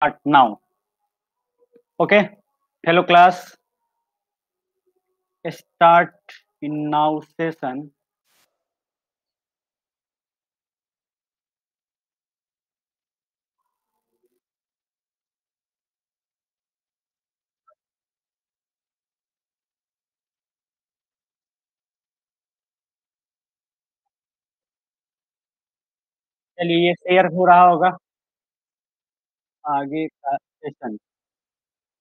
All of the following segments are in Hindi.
start now. Okay, hello class. Start in now session. चलिए ये शेयर हो रहा होगा आगे का सेशन।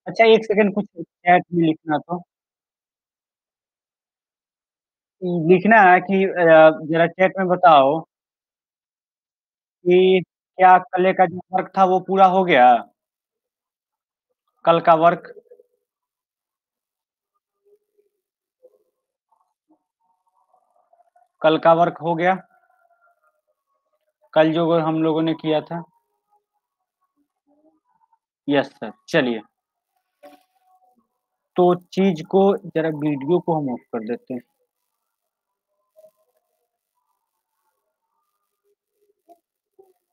अच्छा एक सेकंड कुछ चैट में लिखना तो लिखना है कि जरा चैट में बताओ कि क्या कल का जो वर्क था वो पूरा हो गया। कल का वर्क कल का वर्क हो गया। कल जो हम लोगों ने किया था। Yes sir. चलिए तो चीज को जरा वीडियो को हम ऑफ कर देते हैं।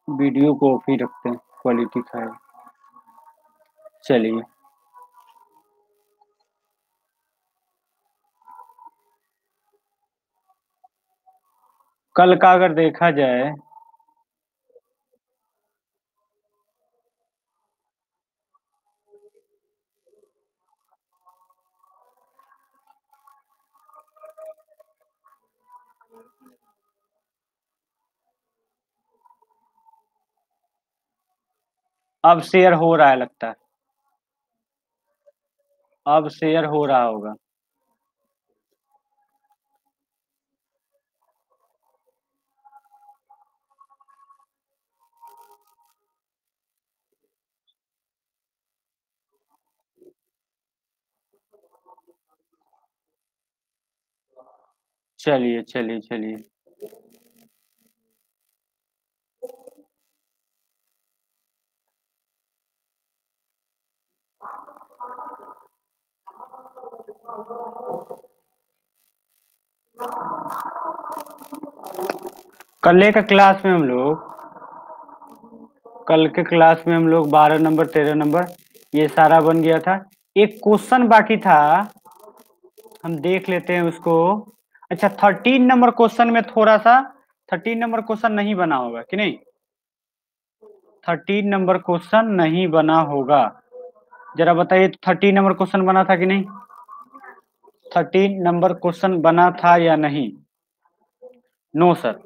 वीडियो को ऑफ ही रखते हैं, क्वालिटी खराब। चलिए कल का अगर देखा जाए अब शेयर हो रहा है लगता है। अब शेयर हो रहा होगा। चलिए चलिए चलिए कल के क्लास में हम लोग कल के क्लास में हम लोग 12 नंबर 13 नंबर ये सारा बन गया था। एक क्वेश्चन बाकी था, हम देख लेते हैं उसको। अच्छा 13 नंबर क्वेश्चन में थोड़ा सा 13 नंबर क्वेश्चन नहीं बना होगा कि नहीं। 13 नंबर क्वेश्चन नहीं बना होगा। जरा बताइए 13 नंबर क्वेश्चन बना था कि नहीं। 13 नंबर क्वेश्चन बना था या नहीं। No sir.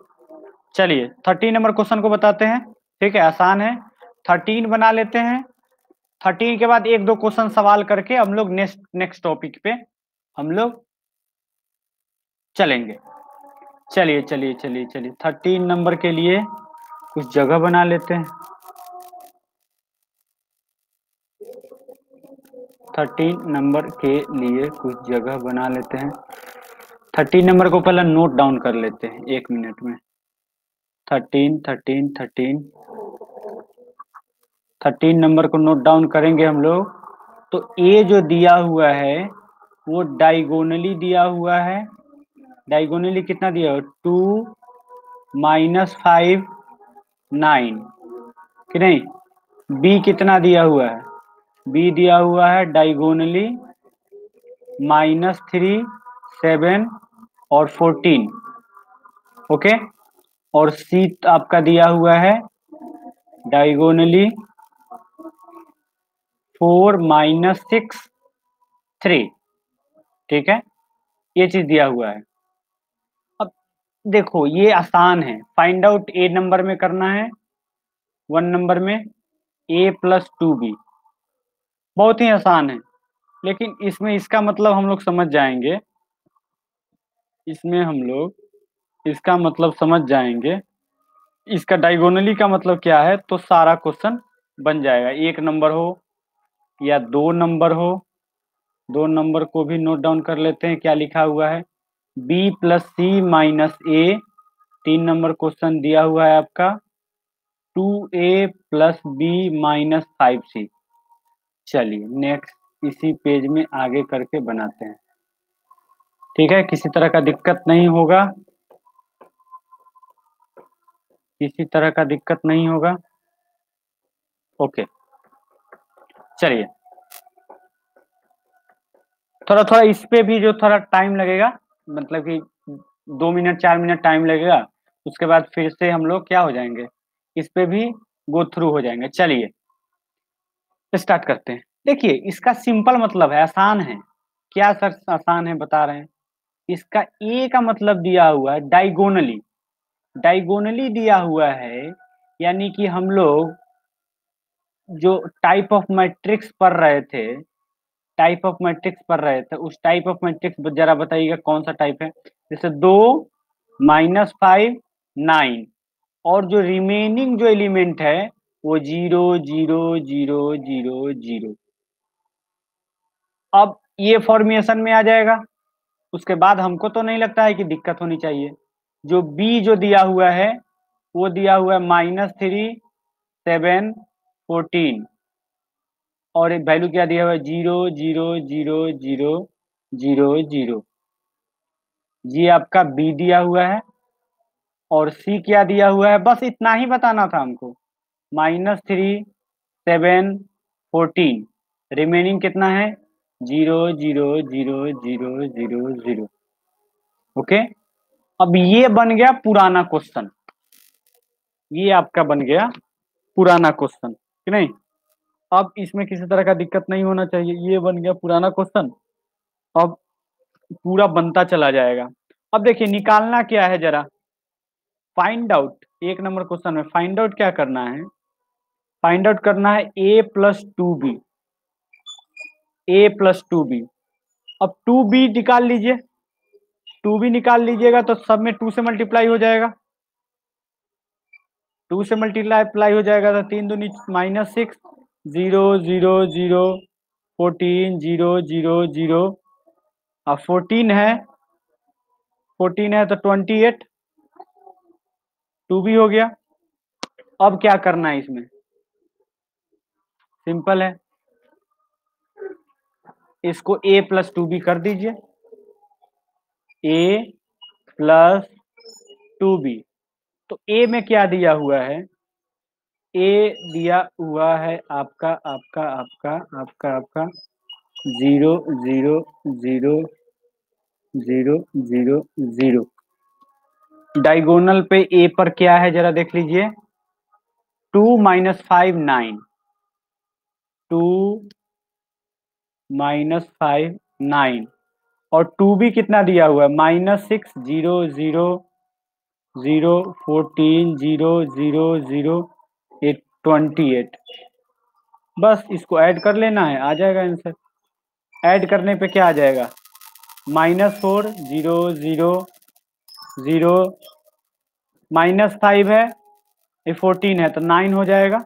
चलिए 13 नंबर क्वेश्चन को बताते हैं। ठीक है, आसान है। 13 बना लेते हैं। 13 के बाद एक दो क्वेश्चन सवाल करके हम लोग नेक्स्ट नेक्स्ट टॉपिक पे हम लोग चलेंगे। चलिए चलिए चलिए चलिए 13 नंबर के लिए कुछ जगह बना लेते हैं। 13 नंबर के लिए कुछ जगह बना लेते हैं। 13 नंबर को पहले नोट डाउन कर लेते हैं 1 मिनट में। 13 नंबर को नोट डाउन करेंगे हम लोग। तो ए जो दिया हुआ है वो डायगोनली दिया हुआ है। डायगोनली कितना दिया हुआ, 2 - 5 9 कि नहीं। बी कितना दिया हुआ है, बी दिया हुआ है डायगोनली -3 7 और 14। ओके। और सी आपका दिया हुआ है डायगोनली 4 - 6 3। ठीक है, ये चीज दिया हुआ है। अब देखो ये आसान है, फाइंड आउट ए नंबर में करना है, 1 नंबर में A + 2B। बहुत ही आसान है, लेकिन इसमें इसका मतलब हम लोग समझ जाएंगे। इसमें हम लोग इसका मतलब समझ जाएंगे। इसका डायगोनली का मतलब क्या है तो सारा क्वेश्चन बन जाएगा। 1 नंबर हो या 2 नंबर हो, 2 नंबर को भी नोट डाउन कर लेते हैं क्या लिखा हुआ है। B + C - A 3 number question दिया हुआ है आपका 2A + B - 5C। चलिए नेक्स्ट इसी पेज में आगे करके बनाते हैं। ठीक है, किसी तरह का दिक्कत नहीं होगा, किसी तरह का दिक्कत नहीं होगा। ओके चलिए थोड़ा थोड़ा इस पे भी जो थोड़ा टाइम लगेगा, मतलब कि 2 मिनट 4 मिनट टाइम लगेगा, उसके बाद फिर से हम लोग क्या हो जाएंगे, इस पे भी गो थ्रू हो जाएंगे। चलिए स्टार्ट करते हैं। देखिए इसका सिंपल मतलब है, आसान है। क्या सर आसान है बता रहे हैं। इसका ए का मतलब दिया हुआ है डायगोनली, डायगोनली दिया हुआ है, यानी कि हम लोग जो टाइप ऑफ मैट्रिक्स पढ़ रहे थे, टाइप ऑफ मैट्रिक्स पढ़ रहे थे, उस टाइप ऑफ मैट्रिक्स जरा बताइएगा कौन सा टाइप है। जैसे 2 -5 9, और जो रिमेनिंग जो एलिमेंट है वो 0 0 0 0 0। अब ये फॉर्मेशन में आ जाएगा। उसके बाद हमको तो नहीं लगता है कि दिक्कत होनी चाहिए। जो बी जो दिया हुआ है वो दिया हुआ है -3 7 14, और वैल्यू क्या दिया हुआ है 0 0 0 0 0 0। ये आपका बी दिया हुआ है, और सी क्या दिया हुआ है, बस इतना ही बताना था हमको। -3 7 14, रिमेनिंग कितना है 0 0 0 0 0 0। ओके, अब ये बन गया पुराना क्वेश्चन, ये आपका बन गया पुराना क्वेश्चन कि नहीं। अब इसमें किसी तरह का दिक्कत नहीं होना चाहिए, ये बन गया पुराना क्वेश्चन। अब पूरा बनता चला जाएगा। अब देखिए निकालना क्या है जरा, फाइंड आउट। 1 नंबर क्वेश्चन में फाइंड आउट क्या करना है, फाइंड आउट करना है a + 2b, a + 2b। अब 2b निकाल लीजिए, 2b निकाल लीजिएगा तो सब में 2 से मल्टीप्लाई हो जाएगा, 2 से मल्टीप्लाई हो जाएगा तो 3 दूनी -6, 0 0 0 14 0 0 0। अब 14 है तो 28, 2b हो गया। अब क्या करना है इसमें, सिंपल है, इसको a + 2b कर दीजिए, a + 2b। तो a में क्या दिया हुआ है, a दिया हुआ है आपका आपका आपका आपका आपका 0 0 0 0 0 0। डायगोनल पे a पर क्या है जरा देख लीजिए, 2 - 5 9, 2 - 5 9, और 2b कितना दिया हुआ है -6 0 0 0 14 0 0 0 28। बस इसको ऐड कर लेना है, आ जाएगा आंसर। ऐड करने पे क्या आ जाएगा, -4 0 0 0, -5 है, ये 14 है तो 9 हो जाएगा,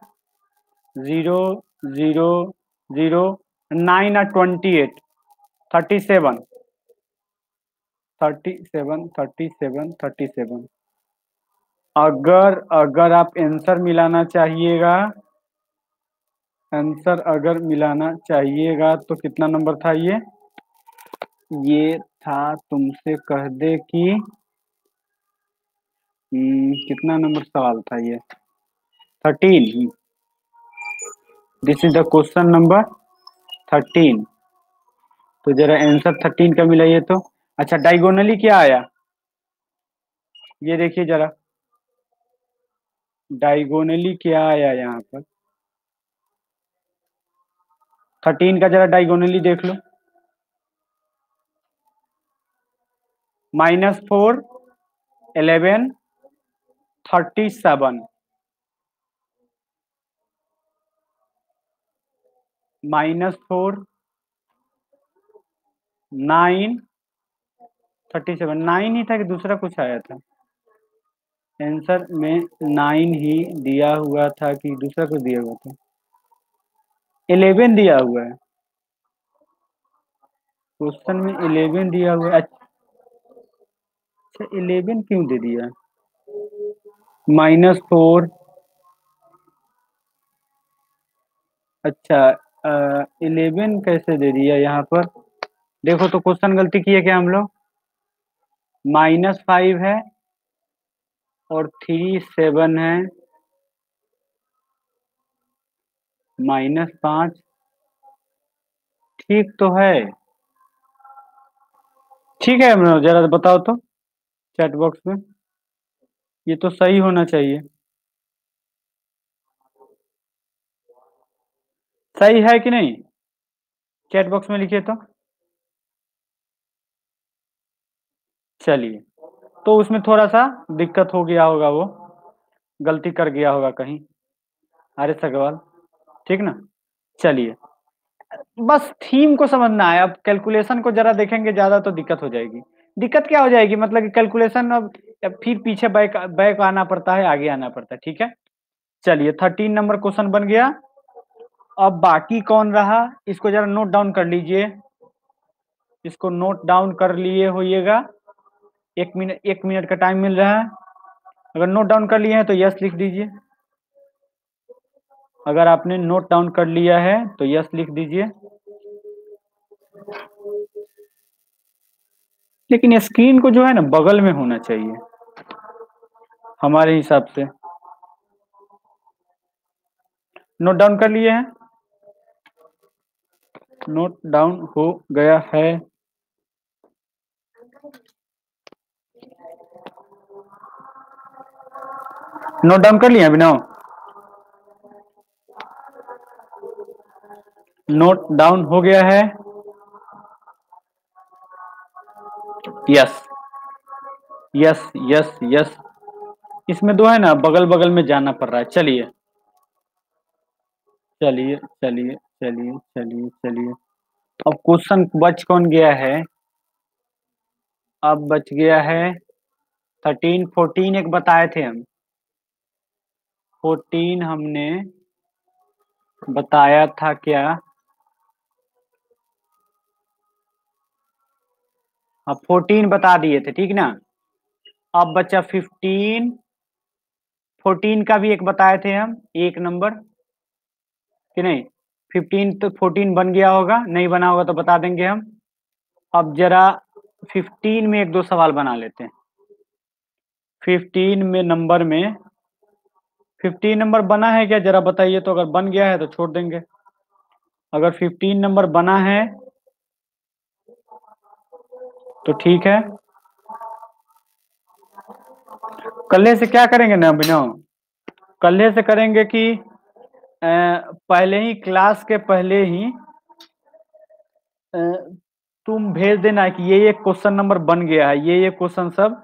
0 0 0 9 और 28 37 37 37 37। अगर अगर आप आंसर मिलाना चाहिएगा, आंसर अगर मिलाना चाहिएगा तो कितना नंबर था ये था तुमसे कह दे कि कितना नंबर सवाल था ये, 13। This is the question number 13। तो जरा आंसर 13 का मिला ये तो। अच्छा डायगोनली क्या आया, ये देखिए जरा, डायगोनली क्या आया यहाँ पर, 13 का जरा डायगोनली देख लो, -4 11 37, -4 9 37। 9 ही था कि दूसरा कुछ आया था, आंसर में 9 ही दिया हुआ था कि दूसरा कुछ दिया हुआ था, 11 दिया हुआ है क्वेश्चन में, 11 दिया हुआ है। अच्छा 11 क्यों दे दिया, -4। अच्छा 11 कैसे दे दिया यहाँ पर, देखो तो क्वेश्चन गलती की है क्या हम लोग, -5 है और 3 7 है, -5 ठीक तो है। ठीक है, जरा बताओ तो चैट बॉक्स में। ये तो सही होना चाहिए। सही है कि नहीं? चैट बॉक्स में लिखिए तो। चलिए, तो उसमें थोड़ा सा दिक्कत हो गया होगा, वो गलती कर गया होगा कहीं। R S Agarwal. ठीक ना? चलिए, बस थीम को समझना है। अब कैलकुलेशन को जरा देखेंगे ज्यादा तो दिक्कत हो जाएगी। दिक्कत क्या हो जाएगी, मतलब कि कैलकुलेशन अब फिर पीछे बैक बैक आना पड़ता है, आगे आना पड़ता है। ठीक है, चलिए 13 नंबर क्वेश्चन बन गया। अब बाकी कौन रहा, इसको जरा नोट डाउन कर लीजिए। इसको नोट डाउन कर लिए होइएगा। 1 मिनट, 1 मिनट का टाइम मिल रहा है। अगर नोट डाउन कर लिए हैं तो यस लिख दीजिए। अगर आपने नोट डाउन कर लिया है तो यस लिख दीजिए। लेकिन स्क्रीन को जो है ना बगल में होना चाहिए हमारे हिसाब से। नोट डाउन कर लिए हैं? नोट डाउन हो गया है। नोट डाउन कर लिया अभिनव? नोट डाउन हो गया है? Yes yes yes yes. इसमें दो है ना, बगल बगल में जाना पड़ रहा है। चलिए चलिए चलिए चलिए चलिए चलिए। अब क्वेश्चन बच कौन गया है? अब बच गया है 13, 14 एक बताए थे हम। 14 हमने बताया था क्या? अब 14 बता दिए थे, ठीक ना? अब बचा 15। 14 का भी एक बताए थे हम, एक नंबर, कि नहीं? 15 तो 14 बन गया होगा, नहीं बना होगा तो बता देंगे हम। अब जरा 15 में एक दो सवाल बना लेते हैं। 15 में नंबर में 15 नंबर बना है क्या, जरा बताइए तो। अगर बन गया है तो छोड़ देंगे। अगर 15 नंबर बना है तो ठीक है। कल्ले से क्या करेंगे ना अभिनव? कल्ले से करेंगे कि पहले ही क्लास के पहले ही अ, तुम भेज देना कि ये क्वेश्चन नंबर बन गया है, ये क्वेश्चन सब,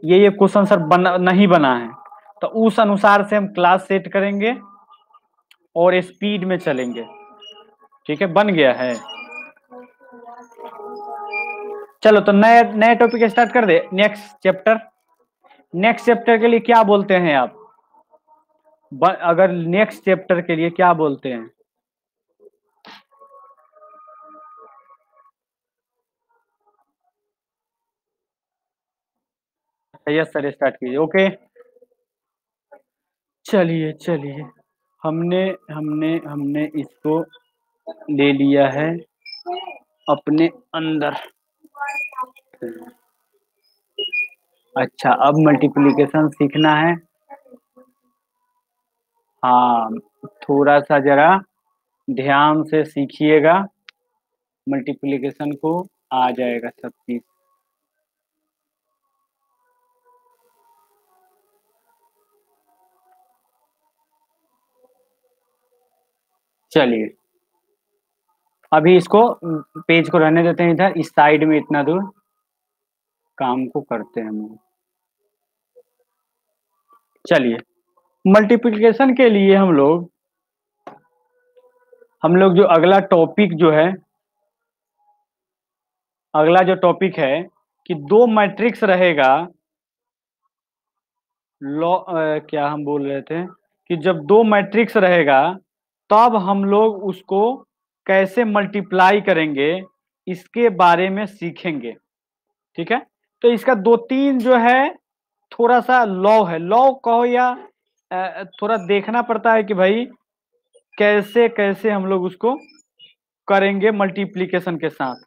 ये क्वेश्चन सर बना नहीं बना है। तो उस अनुसार से हम क्लास सेट करेंगे और स्पीड में चलेंगे। ठीक है, बन गया है। चलो तो नए नए टॉपिक स्टार्ट कर दे। Next chapter. नेक्स्ट चैप्टर के लिए क्या बोलते हैं आप? अगर नेक्स्ट चैप्टर के लिए क्या बोलते हैं? यस सर, स्टार्ट कीजिए। ओके, चलिए चलिए। हमने हमने हमने इसको ले लिया है अपने अंदर। अच्छा, अब मल्टीप्लिकेशन सीखना है। हाँ, थोड़ा सा जरा ध्यान से सीखिएगा। मल्टीप्लिकेशन को आ जाएगा सब चीज। चलिए, अभी इसको पेज को रहने देते हैं इधर, इस साइड में इतना दूर काम को करते हैं हम लोग। चलिए, मल्टीप्लिकेशन के लिए हम लोग जो अगला टॉपिक जो है, अगला जो टॉपिक है कि दो मैट्रिक्स रहेगा। क्या हम बोल रहे थे कि जब दो मैट्रिक्स रहेगा तब हम लोग उसको कैसे मल्टीप्लाई करेंगे, इसके बारे में सीखेंगे। ठीक है, तो इसका दो तीन जो है, थोड़ा सा लॉ है, लॉ कहो या थोड़ा देखना पड़ता है कि भाई कैसे कैसे हम लोग उसको करेंगे मल्टीप्लिकेशन के साथ।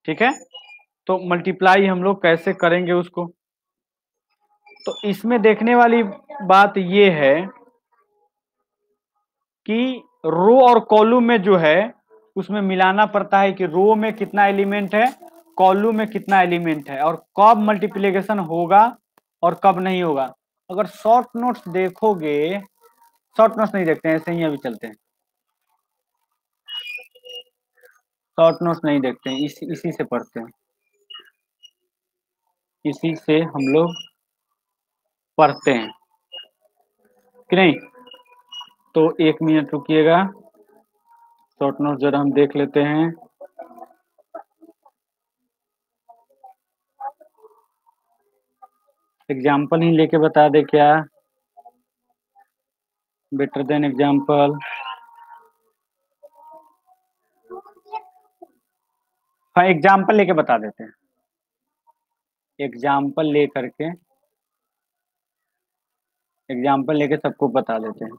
ठीक है, तो मल्टीप्लाई हम लोग कैसे करेंगे उसको। तो इसमें देखने वाली बात ये है कि रो और कॉलम में जो है उसमें मिलाना पड़ता है कि रो में कितना एलिमेंट है, कॉलम में कितना एलिमेंट है, और कब मल्टीप्लिकेशन होगा और कब नहीं होगा। अगर शॉर्ट नोट्स देखोगे, शॉर्ट नोट्स नहीं देखते हैं, ऐसे ही अभी चलते हैं। शॉर्ट नोट्स नहीं देखते हैं, इसी से पढ़ते हैं, इसी से हम लोग पढ़ते हैं कि नहीं। तो 1 मिनट रुकिएगा, शॉर्ट नोट जरा हम देख लेते हैं। एग्जाम्पल ही लेके बता दे क्या, बेटर देन एग्जाम्पल। हाँ, एग्जाम्पल लेके बता देते हैं, एग्जाम्पल ले करके, एग्जाम्पल लेके सबको बता देते हैं।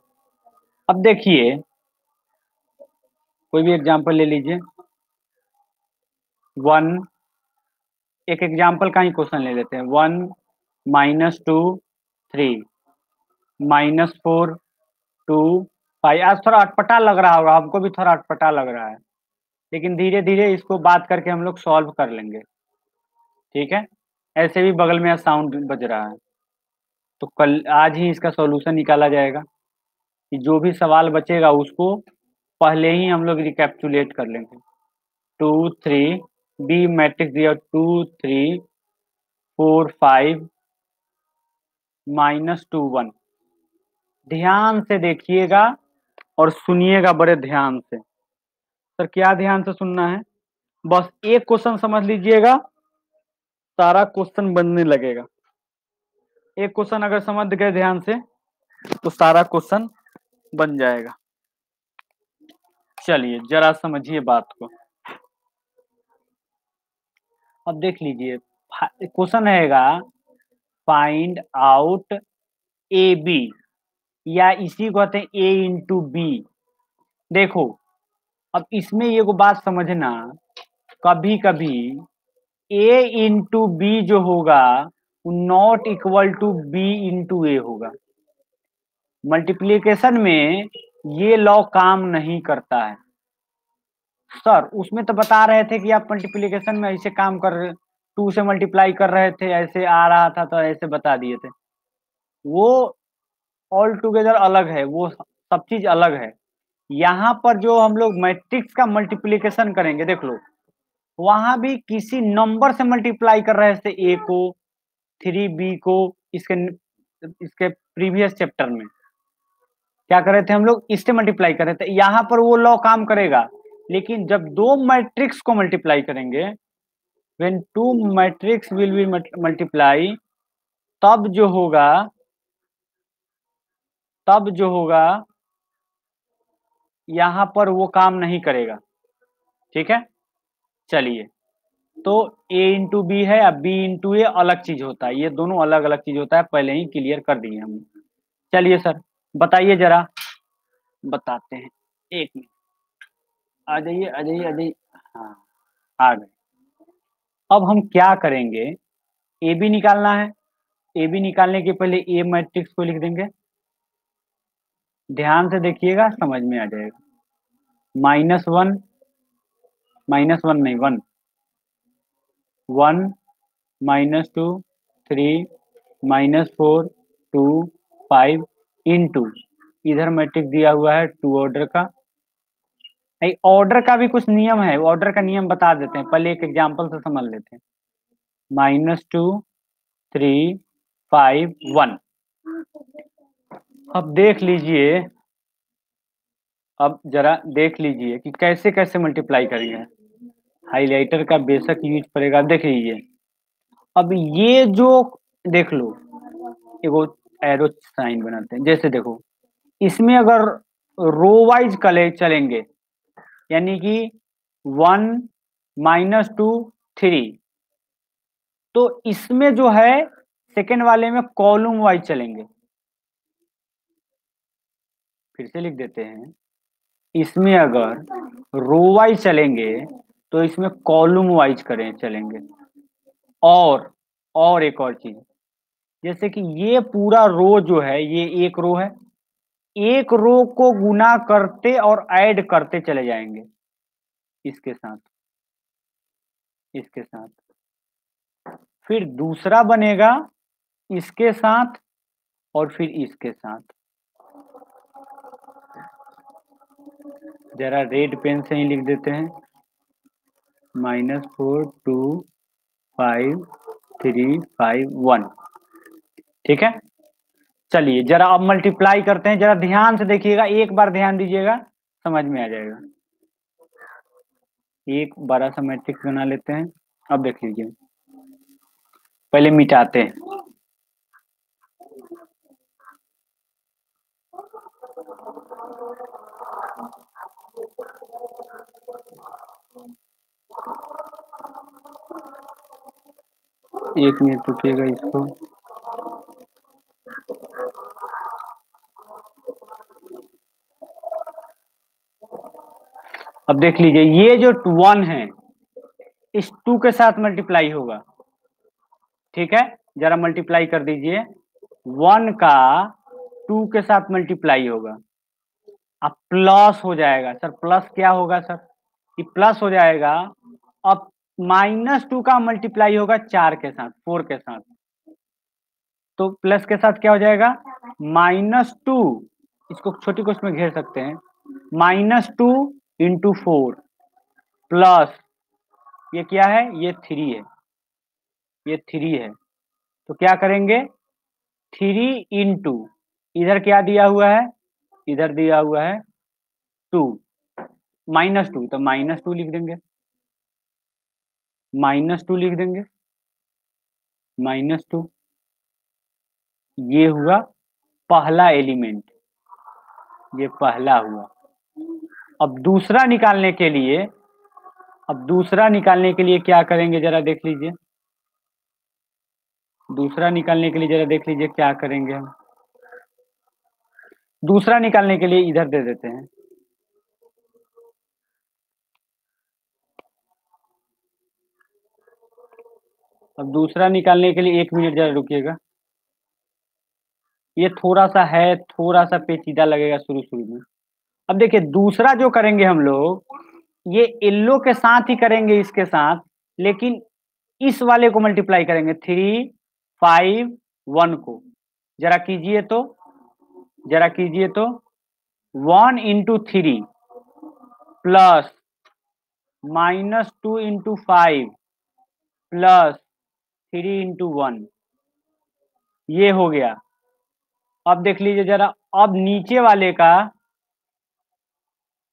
अब देखिए, कोई भी एग्जाम्पल ले लीजिए। वन, एक एग्जाम्पल का ही क्वेश्चन ले लेते हैं। 1 - 2 3 -4 2 5। आज थोड़ा अटपटा लग रहा होगा, हमको भी थोड़ा अटपटा लग रहा है, लेकिन धीरे धीरे इसको बात करके हम लोग सॉल्व कर लेंगे, ठीक है। ऐसे भी बगल में साउंड बज रहा है, तो कल आज ही इसका सॉल्यूशन निकाला जाएगा, कि जो भी सवाल बचेगा उसको पहले ही हम लोग रिकैप्चुलेट कर लेंगे। 2 3, बी मैट्रिक्स दिया 2 3 4 5 -2 1। ध्यान से देखिएगा और सुनिएगा बड़े ध्यान से। सर क्या ध्यान से सुनना है, बस एक क्वेश्चन समझ लीजिएगा, सारा क्वेश्चन बनने लगेगा। एक क्वेश्चन अगर समझ गए ध्यान से तो सारा क्वेश्चन बन जाएगा। चलिए जरा समझिए बात को। अब देख लीजिए, क्वेश्चन रहेगा फाइंड आउट ए बी, या इसी को कहते हैं ए इंटू बी। देखो, अब इसमें ये को बात समझना, कभी कभी ए इंटू बी जो होगा वो not equal to B into A होगा। मल्टीप्लीकेशन में ये लॉ काम नहीं करता है। सर उसमें तो बता रहे थे कि आप मल्टीप्लीकेशन में ऐसे काम कर रहे, 2 से मल्टीप्लाई कर रहे थे, ऐसे आ रहा था तो ऐसे बता दिए थे। वो ऑल टुगेदर अलग है, वो सब चीज अलग है। यहाँ पर जो हम लोग मैट्रिक्स का मल्टीप्लीकेशन करेंगे, देख लो, वहां भी किसी नंबर से मल्टीप्लाई कर रहे थे ए को, 3b को। इसके इसके प्रीवियस चैप्टर में क्या कर रहे थे हम लोग, इससे मल्टीप्लाई कर रहे थे। यहाँ पर वो लॉ काम करेगा, लेकिन जब दो मैट्रिक्स को मल्टीप्लाई करेंगे, when two matrix will be multiply, तब जो होगा, तब जो होगा यहाँ पर वो काम नहीं करेगा, ठीक है। चलिए, तो a इंटू बी है, अब b इंटू ए अलग चीज होता है, ये दोनों अलग अलग चीज होता है, पहले ही क्लियर कर दिए हम। चलिए सर बताइए जरा, बताते हैं। एक मिनट, आ जाइए आ जाइए आ जाइए। हाँ, आ गए। अब हम क्या करेंगे, ए बी निकालना है। ए बी निकालने के पहले ए मैट्रिक्स को लिख देंगे, ध्यान से देखिएगा समझ में आ जाएगा। -1, -1 नहीं, 1 1 -2 3 -4 2 5 इंटू, इधर मैट्रिक्स दिया हुआ है 2 ऑर्डर का। नहीं, ऑर्डर का भी कुछ नियम है, ऑर्डर का नियम बता देते हैं, पहले एक एग्जांपल से समझ लेते हैं। -2 3 5 1। अब देख लीजिए, अब जरा देख लीजिए कि कैसे कैसे मल्टीप्लाई करेंगे। हाइलाइटर का बेशक यूज पड़ेगा, देख लीजिए। अब ये जो, देख लो, एगो एरो साइन बनाते हैं, जैसे देखो, इसमें अगर रो वाइज कले चलेंगे, यानी कि 1 -2 3, तो इसमें जो है सेकेंड वाले में कॉलम वाइज चलेंगे। फिर से लिख देते हैं, इसमें अगर रो वाइज चलेंगे तो इसमें कॉलम वाइज करें चलेंगे। और एक और चीज, जैसे कि ये पूरा रो जो है, ये एक रो है, एक रो को गुना करते और ऐड करते चले जाएंगे, इसके साथ, इसके साथ। फिर दूसरा बनेगा इसके साथ और फिर इसके साथ। जरा रेड पेन से ही लिख देते हैं, -4 2 5 3 5 1। ठीक है, चलिए जरा अब मल्टीप्लाई करते हैं, जरा ध्यान से देखिएगा, एक बार ध्यान दीजिएगा, समझ में आ जाएगा। एक बड़ा सा मैट्रिक्स बना लेते हैं। अब देख लीजिए, पहले मिटाते हैं। एक मिनट रुकिएगा इसको। अब देख लीजिए, ये जो 1 है इस 2 के साथ मल्टीप्लाई होगा। ठीक है, जरा मल्टीप्लाई कर दीजिए, 1 का 2 के साथ मल्टीप्लाई होगा, अब प्लस हो जाएगा। सर प्लस क्या होगा सर? ये प्लस हो जाएगा। अब -2 का मल्टीप्लाई होगा 4 के साथ, 4 के साथ, तो प्लस के साथ क्या हो जाएगा? -2, इसको छोटी कोष्ठ में घेर सकते हैं, -2 इंटू 4 प्लस, ये क्या है? ये 3 है, ये 3 है। तो क्या करेंगे? 3 इंटू, इधर क्या दिया हुआ है? इधर दिया हुआ है 2, -2, तो -2 लिख देंगे, -2 लिख देंगे, -2। ये हुआ पहला एलिमेंट, ये पहला हुआ। अब दूसरा निकालने के लिए, अब दूसरा निकालने के लिए क्या करेंगे जरा देख लीजिए, दूसरा निकालने के लिए जरा देख लीजिए क्या करेंगे हम। दूसरा निकालने के लिए इधर दे देते हैं, अब दूसरा निकालने के लिए 1 मिनट जरा रुकिएगा, ये थोड़ा सा है, थोड़ा सा पेचीदा लगेगा शुरू शुरू में। अब देखिए दूसरा जो करेंगे हम लोग, ये येलो के साथ ही करेंगे इसके साथ, लेकिन इस वाले को मल्टीप्लाई करेंगे 3 5 1 को। जरा कीजिए तो, जरा कीजिए तो, 1 into 3 plus -2 into 5 plus 3 into 1, ये हो गया। अब देख लीजिए जरा, अब नीचे वाले का,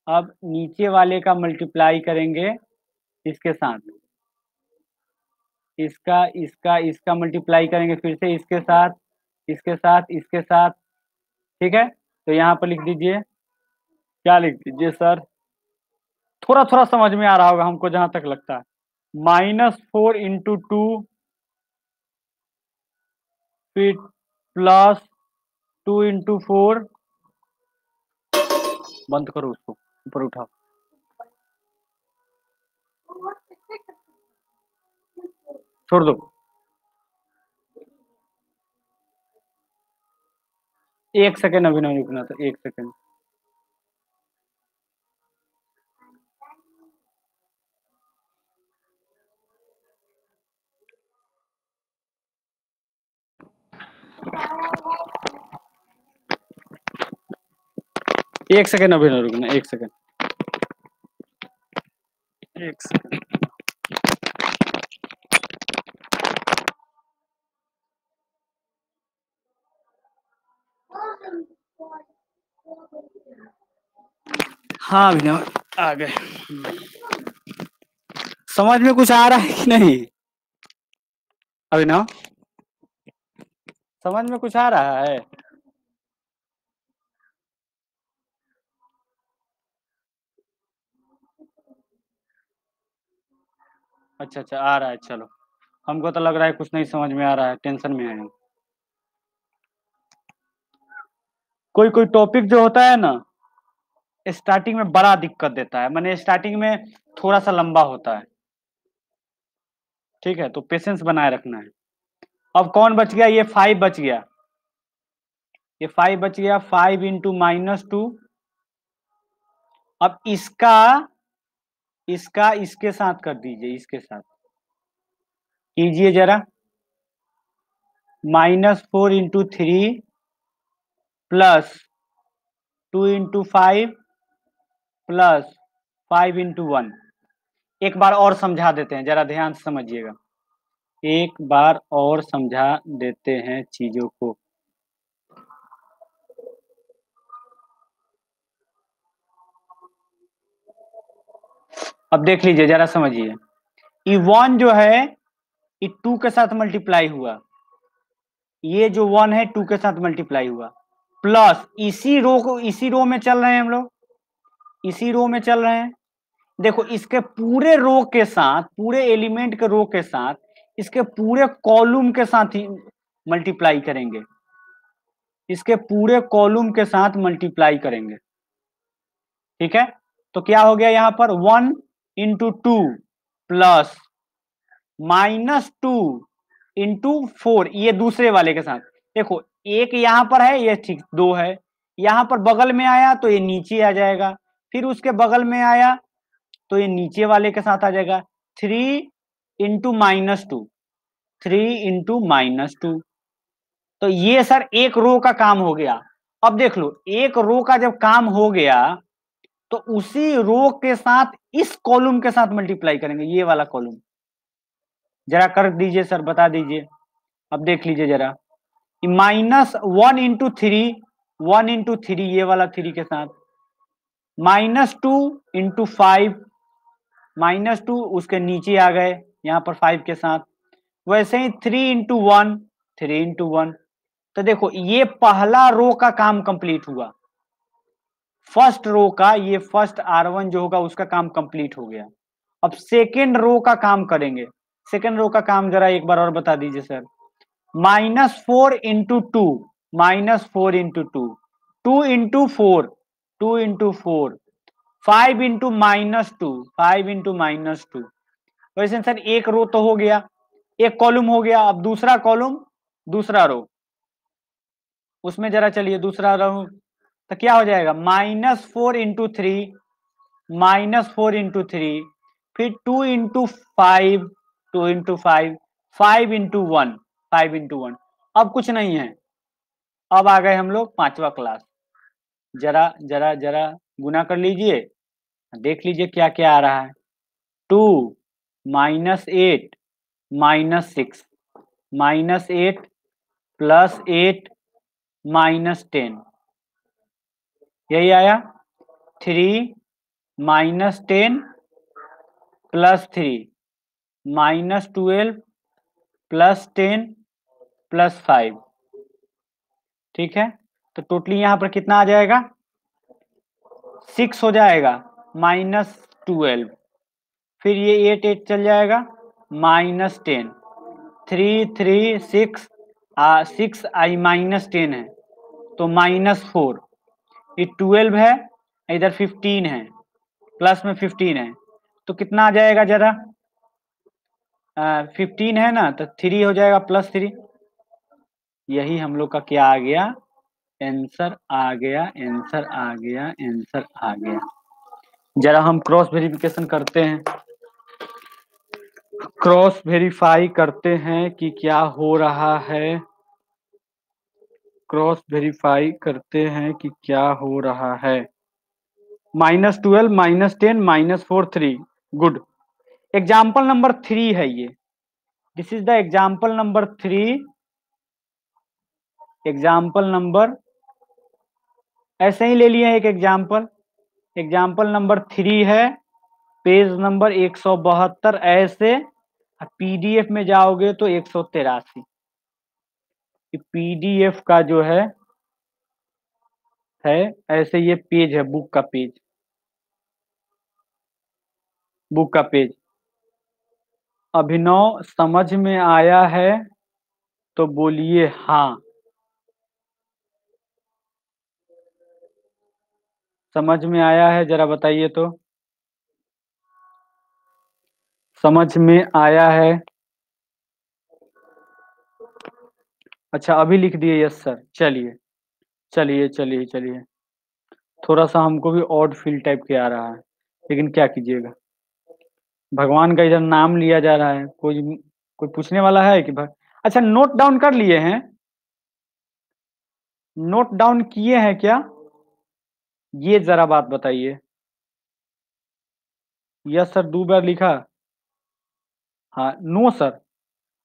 अब नीचे वाले का मल्टीप्लाई करेंगे इसके साथ, इसका इसका इसका मल्टीप्लाई करेंगे फिर से इसके साथ, इसके साथ, इसके साथ। ठीक है, तो यहाँ पर लिख दीजिए, क्या लिख दीजिए सर? थोड़ा थोड़ा समझ में आ रहा होगा हमको जहां तक लगता है, -4 इंटू 2 फिर प्लस 2 इंटू 4, बंद करो उसको, ऊपर उठाओ, छोड़ दो। 1 सेकेंड अभी नहीं रुकना था, 1 सेकेंड। एक सेकेंड अभी नहीं रुकना, 1 सेकेंड, 1 सेकेंड। हाँ अभिनव आ गए। समझ में कुछ आ रहा है कि नहीं अभिनव? समझ में कुछ आ रहा है? अच्छा अच्छा आ रहा है, चलो। हमको तो लग रहा है कुछ नहीं समझ में आ रहा है, टेंशन में है। कोई कोई टॉपिक जो होता है ना, स्टार्टिंग में बड़ा दिक्कत देता है, माने स्टार्टिंग में थोड़ा सा लंबा होता है। ठीक है, तो पेशेंस बनाए रखना है। अब कौन बच गया? ये 5 बच गया। ये 5 बच गया, 5 इंटू -2। अब इसका इसके साथ कर दीजिए, इसके साथ कीजिए जरा। -4 into 3 plus 2 into 5 plus 5 into 1। एक बार और समझा देते हैं, जरा ध्यान से समझिएगा। एक बार और समझा देते हैं चीजों को। अब देख लीजिए, जरा समझिए। E1 जो है ये 2 के साथ मल्टीप्लाई हुआ, ये जो 1 है 2 के साथ मल्टीप्लाई हुआ, प्लस इसी रो में चल रहे हैं हम लोग, इसी रो में चल रहे हैं। देखो इसके पूरे रो के साथ, पूरे एलिमेंट के रो के साथ, इसके पूरे कॉलम के साथ ही मल्टीप्लाई करेंगे, इसके पूरे कॉलम के साथ मल्टीप्लाई करेंगे। ठीक है, तो क्या हो गया यहां पर 1 इंटू 2 प्लस -2 इंटू 4, ये दूसरे वाले के साथ। देखो एक यहां पर है, ये ठीक 2 है, यहां पर बगल में आया तो ये नीचे आ जाएगा, फिर उसके बगल में आया तो ये नीचे वाले के साथ आ जाएगा। 3 इंटू -2, 3 इंटू -2। तो ये सर एक रो का काम हो गया। अब देख लो, एक रो का जब काम हो गया तो उसी रो के साथ इस कॉलम के साथ मल्टीप्लाई करेंगे, ये वाला कॉलम। जरा कर दीजिए सर, बता दीजिए। अब देख लीजिए जरा, -1 इंटू 3, 1 इंटू 3 ये वाला 3 के साथ, -2 इंटू 5, -2 उसके नीचे आ गए यहां पर 5 के साथ। वैसे ही 3 इंटू 1, 3 इंटू 1। तो देखो ये पहला रो का काम कंप्लीट हुआ, फर्स्ट रो का, ये फर्स्ट R1 जो होगा उसका काम कंप्लीट हो गया। अब सेकेंड रो का काम करेंगे। सेकेंड रो का काम जरा एक बार और बता दीजिए sir. -4 into 2, -4 into 2, 2 into 4, 2 into 4, 5 into -2, 5 into -2। वैसे सर एक रो तो हो गया, एक कॉलम हो गया। अब दूसरा कॉलम, दूसरा रो, उसमें जरा चलिए दूसरा रो। तो क्या हो जाएगा, -4 इंटू 3, -4 इंटू 3, फिर 2 इंटू 5, 2 इंटू 5, 5 इंटू 1, 5 इंटू 1। अब कुछ नहीं है, अब आ गए हम लोग पांचवा क्लास। जरा जरा जरा गुना कर लीजिए, देख लीजिए क्या क्या आ रहा है। 2 -8 -6, -8 +8 -10, यही आया। 3 -10 +3 -12 +10 +5। ठीक है, तो टोटली यहां पर कितना आ जाएगा, 6 हो जाएगा, -12, फिर ये 8 8 चल जाएगा, -10, 3 3 6, 6 आई -10 है तो -4, ये 12 है, इधर 15 है, प्लस में 15 है, तो कितना आ जाएगा जरा, 15 है ना, तो 3 हो जाएगा +3। यही हम लोग का क्या आ गया, आंसर आ गया, आंसर आ गया, आंसर आ गया। जरा हम क्रॉस वेरिफिकेशन करते हैं, क्रॉस वेरीफाई करते हैं कि क्या हो रहा है, क्रॉस वेरीफाई करते हैं कि क्या हो रहा है। -12 -10 -4 3, गुड। एग्जाम्पल नंबर 3 है ये, this is the example number 3। Example number, ऐसे ही ले लिए एक एग्जाम्पल, एग्जाम्पल नंबर 3 है, पेज नंबर 172। ऐसे पीडीएफ में जाओगे तो 183। पीडीएफ का जो है ऐसे, ये पेज है, बुक का पेज, बुक का पेज। अभिनव समझ में आया है तो बोलिए हाँ। समझ में आया है जरा बताइए तो, समझ में आया है। अच्छा अभी लिख दिए यस सर, चलिए चलिए चलिए चलिए, थोड़ा सा हमको भी ऑड फील टाइप के आ रहा है, लेकिन क्या कीजिएगा, भगवान का इधर नाम लिया जा रहा है। कोई कोई पूछने वाला है कि अच्छा, नोट डाउन कर लिए हैं? नोट डाउन किए हैं क्या? ये जरा बात बताइए। यस सर 2 बार लिखा। हाँ, नो सर।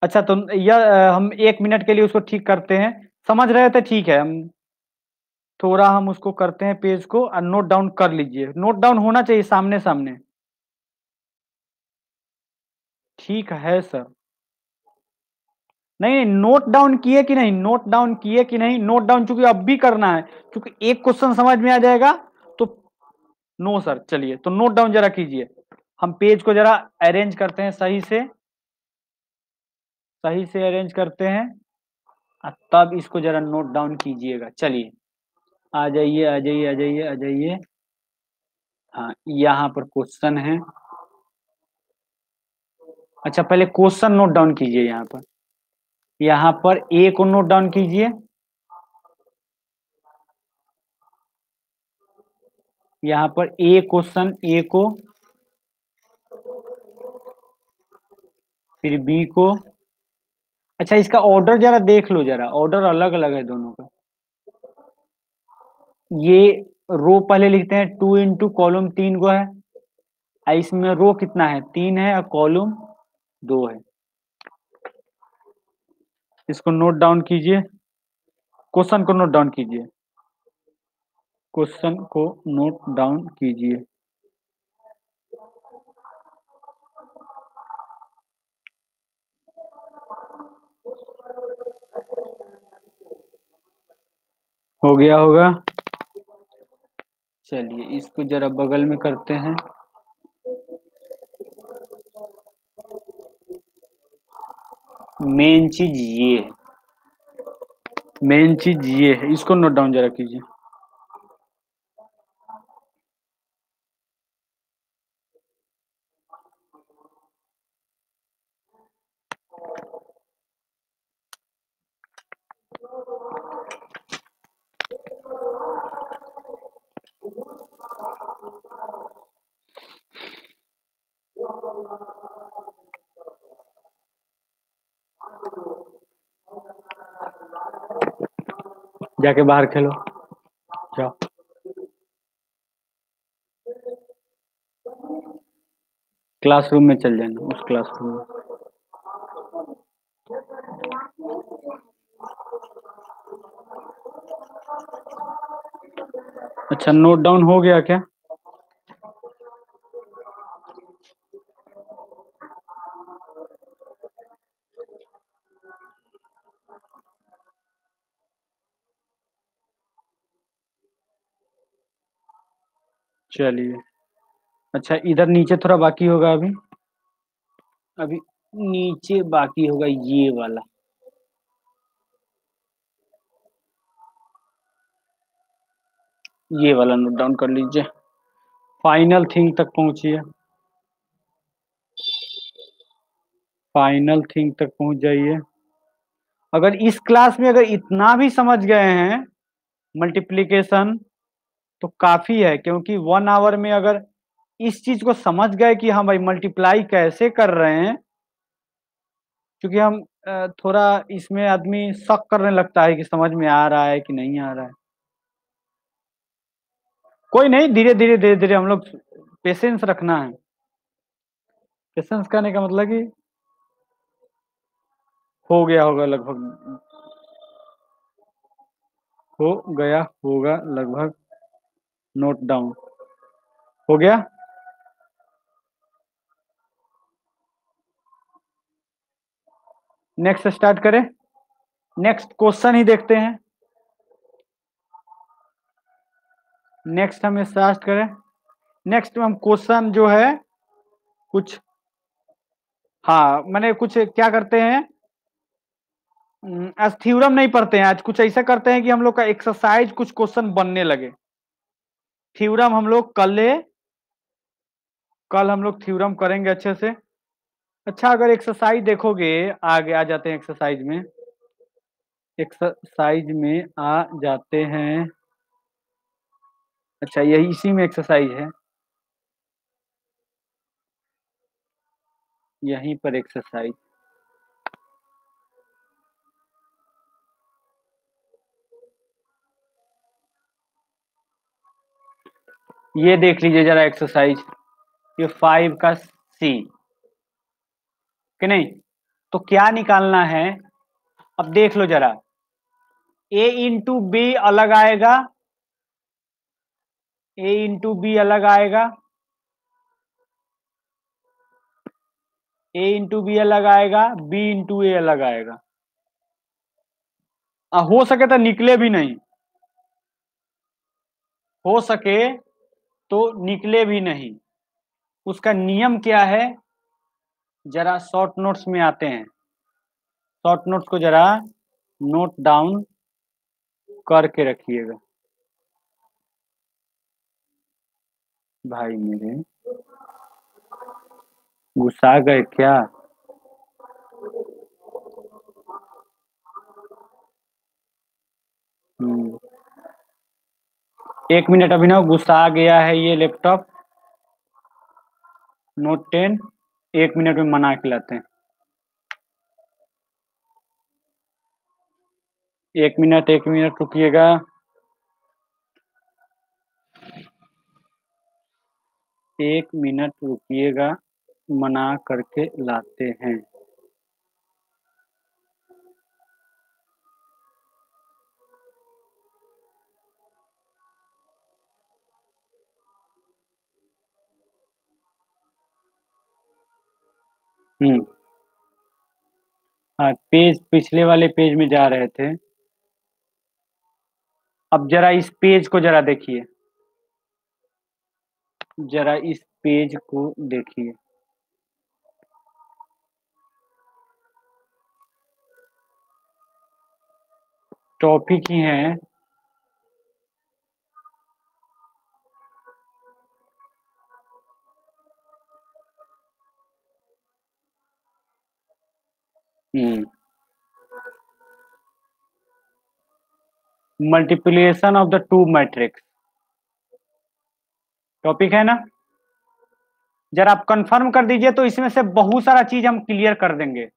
अच्छा तो यह हम 1 मिनट के लिए उसको ठीक करते हैं। समझ रहे थे, ठीक है, हम थोड़ा हम उसको करते हैं पेज को, और नोट डाउन कर लीजिए। नोट डाउन होना चाहिए सामने सामने। ठीक है सर। नहीं, नोट डाउन किए कि नहीं, नोट डाउन किए कि नहीं, नोट डाउन चूंकि अब भी करना है, क्योंकि एक क्वेश्चन समझ में आ जाएगा तो। नो सर, चलिए तो नोट डाउन जरा कीजिए। हम पेज को जरा अरेंज करते हैं सही से, सही से अरेंज करते हैं, और तब इसको जरा नोट डाउन कीजिएगा। चलिए, आ जाइए आ जाइए आ जाइए आ जाइए। हाँ, यहाँ पर क्वेश्चन है। अच्छा, पहले क्वेश्चन नोट डाउन कीजिए। यहाँ पर ए को नोट डाउन कीजिए। यहाँ पर ए क्वेश्चन ए को, फिर बी को। अच्छा, इसका ऑर्डर जरा देख लो, जरा ऑर्डर अलग अलग है दोनों का। ये रो पहले लिखते हैं, 2 इंटू कॉलम 3 गो है, और इसमें रो कितना है, 3 है, और कॉलम 2 है। इसको नोट डाउन कीजिए, क्वेश्चन को नोट डाउन कीजिए, क्वेश्चन को नोट डाउन कीजिए। हो गया होगा। चलिए, इसको जरा बगल में करते हैं। मेन चीज ये है, मेन चीज ये है, इसको नोट डाउन जरा कीजिए। जाके बाहर खेलो, जाओ। क्लासरूम में चल जाना, उस क्लासरूम में। अच्छा, नोट डाउन हो गया क्या? चलिए। अच्छा, इधर नीचे थोड़ा बाकी होगा अभी। अभी नीचे बाकी होगा ये वाला। ये वाला नोट डाउन कर लीजिए। फाइनल थिंग तक पहुंचिए, फाइनल थिंग तक पहुंच जाइए। अगर इस क्लास में अगर इतना भी समझ गए हैं मल्टीप्लिकेशन, तो काफी है, क्योंकि 1 आवर में अगर इस चीज को समझ गए कि हाँ भाई मल्टीप्लाई कैसे कर रहे हैं, क्योंकि हम थोड़ा इसमें आदमी शक करने लगता है कि समझ में आ रहा है कि नहीं आ रहा है। कोई नहीं, धीरे धीरे धीरे धीरे हम लोग, पेशेंस रखना है। पेशेंस करने का मतलब कि हो गया होगा लगभग, हो गया होगा लगभग। नोट डाउन हो गया। नेक्स्ट स्टार्ट करें, नेक्स्ट क्वेश्चन ही देखते हैं। नेक्स्ट हम स्टार्ट करें। नेक्स्ट हम क्वेश्चन जो है कुछ, हाँ मैंने कुछ क्या करते हैं, आज थ्योरम नहीं पढ़ते हैं, आज कुछ ऐसा करते हैं कि हम लोग का एक्सरसाइज कुछ क्वेश्चन बनने लगे। थ्योरम हम लोग कल हम लोग थ्योरम करेंगे अच्छे से। अच्छा, अगर एक्सरसाइज देखोगे, आगे आ जाते हैं एक्सरसाइज में। एक्सरसाइज में आ जाते हैं। अच्छा, यही इसी में एक्सरसाइज है, यहीं पर एक्सरसाइज। ये देख लीजिए जरा एक्सरसाइज, ये 5 का सी, कि नहीं? तो क्या निकालना है, अब देख लो जरा। ए इंटू बी अलग आएगा, ए इंटू बी अलग आएगा, ए इंटू बी अलग आएगा, बी इंटू ए अलग आएगा। हो सके तो निकले भी नहीं, हो सके तो निकले भी नहीं। उसका नियम क्या है, जरा शॉर्ट नोट्स में आते हैं, शॉर्ट नोट्स को जरा नोट डाउन करके रखिएगा भाई मेरे। गुस्सा गए क्या? हम्म, 1 मिनट अभिनव, गुस्सा आ गया है ये लैपटॉप। नोट 10, 1 मिनट में मना के लाते हैं। 1 मिनट, 1 मिनट रुकिएगा। 1 मिनट रुकिएगा, मना करके लाते हैं। हम्म, हाँ, पेज पिछले वाले पेज में जा रहे थे। अब जरा इस पेज को जरा देखिए, जरा इस पेज को देखिए। टॉपिक ही है। Multiplication of the two matrix topic है ना। जरा आप कंफर्म कर दीजिए, तो इसमें से बहुत सारा चीज हम क्लियर कर देंगे।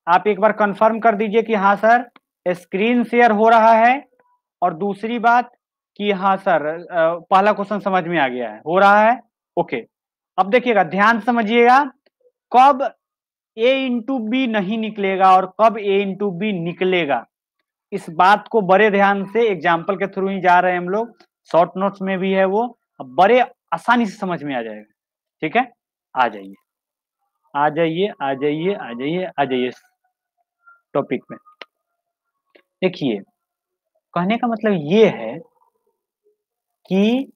आप एक बार कंफर्म कर दीजिए कि हाँ सर स्क्रीन शेयर हो रहा है, और दूसरी बात कि हाँ सर पहला क्वेश्चन समझ में आ गया है, हो रहा है। ओके, अब देखिएगा, ध्यान से समझिएगा, कब ए इंटू बी नहीं निकलेगा और कब ए इंटू बी निकलेगा, इस बात को बड़े ध्यान से एग्जाम्पल के थ्रू ही जा रहे हैं हम लोग। शॉर्ट नोट्स में भी है वो, अब बड़े आसानी से समझ में आ जाएगा। ठीक है, आ जाइए, आ जाइए, आ जाइए, आ जाइए, आ जाइए टॉपिक में। देखिए, कहने का मतलब ये है कि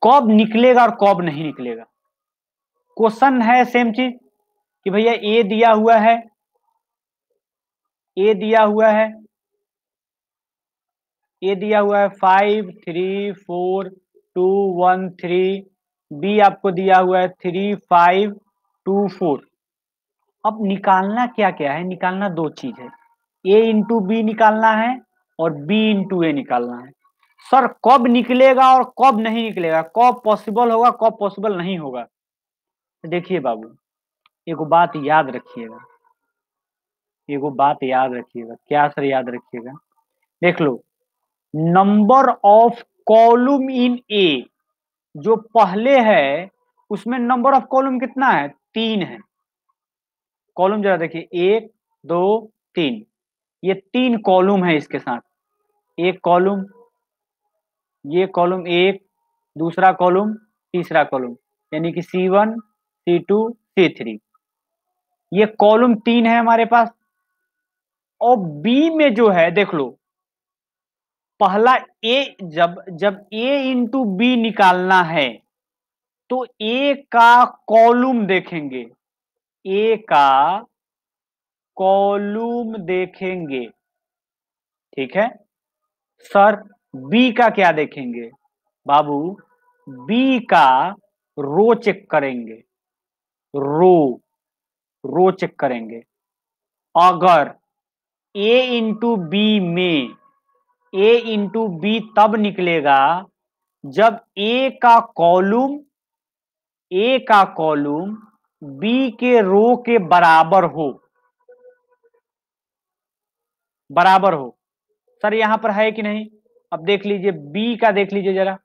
कब निकलेगा और कब नहीं निकलेगा। क्वेश्चन है सेम चीज कि भैया ए दिया हुआ है, ए दिया हुआ है, ए दिया हुआ है 5 3 4 2 1 3। बी आपको दिया हुआ है 3 5 2 4। अब निकालना क्या क्या है, निकालना दो चीज है, ए इंटू बी निकालना है और बी इंटू ए निकालना है। सर कब निकलेगा और कब नहीं निकलेगा, कब पॉसिबल होगा कब पॉसिबल नहीं होगा। तो देखिए बाबू, एगो बात याद रखिएगा, एगो बात याद रखिएगा। क्या सर याद रखिएगा? देख लो, नंबर ऑफ कॉलम इन ए जो पहले है, उसमें नंबर ऑफ कॉलम कितना है, 3 है। कॉलम जरा देखिए, 1 2 3, ये 3 कॉलम है इसके साथ। एक कॉलम, ये कॉलम एक, दूसरा कॉलम, तीसरा कॉलम, यानी कि C1 C2 C3। ये कॉलम 3 है हमारे पास। और बी में जो है देख लो, पहला ए, जब जब ए इंटू बी निकालना है तो ए का कॉलम देखेंगे, ए का कॉलम देखेंगे। ठीक है सर, बी का क्या देखेंगे बाबू, बी का रो चेक करेंगे, रो रो चेक करेंगे। अगर ए इंटू बी में ए इंटू बी तब निकलेगा जब ए का कॉलम बी के रो के बराबर हो। सर यहां पर है कि नहीं? अब देख लीजिए बी का, देख लीजिए जरा,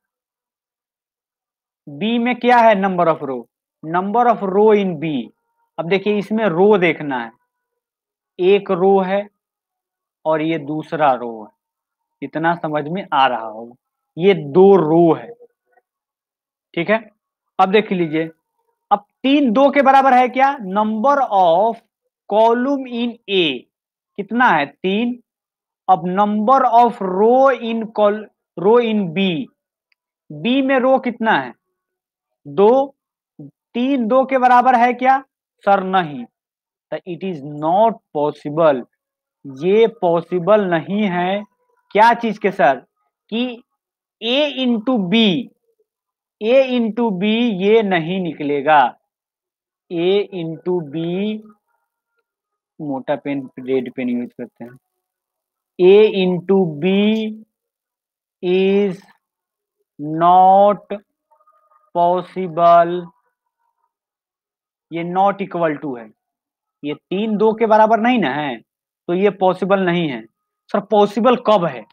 बी में क्या है? Number of row in B. अब देखिए इसमें रो देखना है, एक रो है और ये दूसरा रो है, इतना समझ में आ रहा होगा, ये दो रो है, ठीक है। अब देख लीजिए, अब तीन दो के बराबर है क्या? Number of column in A कितना है? 3। अब number of row in B, B में रो कितना है? 2। 3 2 के बराबर है क्या? सर नहीं, तो इट इज नॉट पॉसिबल, ये पॉसिबल नहीं है। क्या चीज के सर? कि ए इंटू बी, ये नहीं निकलेगा। ए इंटू बी, मोटा पेन रेड पेन यूज करते हैं। A into B is not possible, ये नॉट इक्वल टू है, ये 3 2 के बराबर नहीं ना है, तो ये पॉसिबल नहीं है। सर पॉसिबल कब है?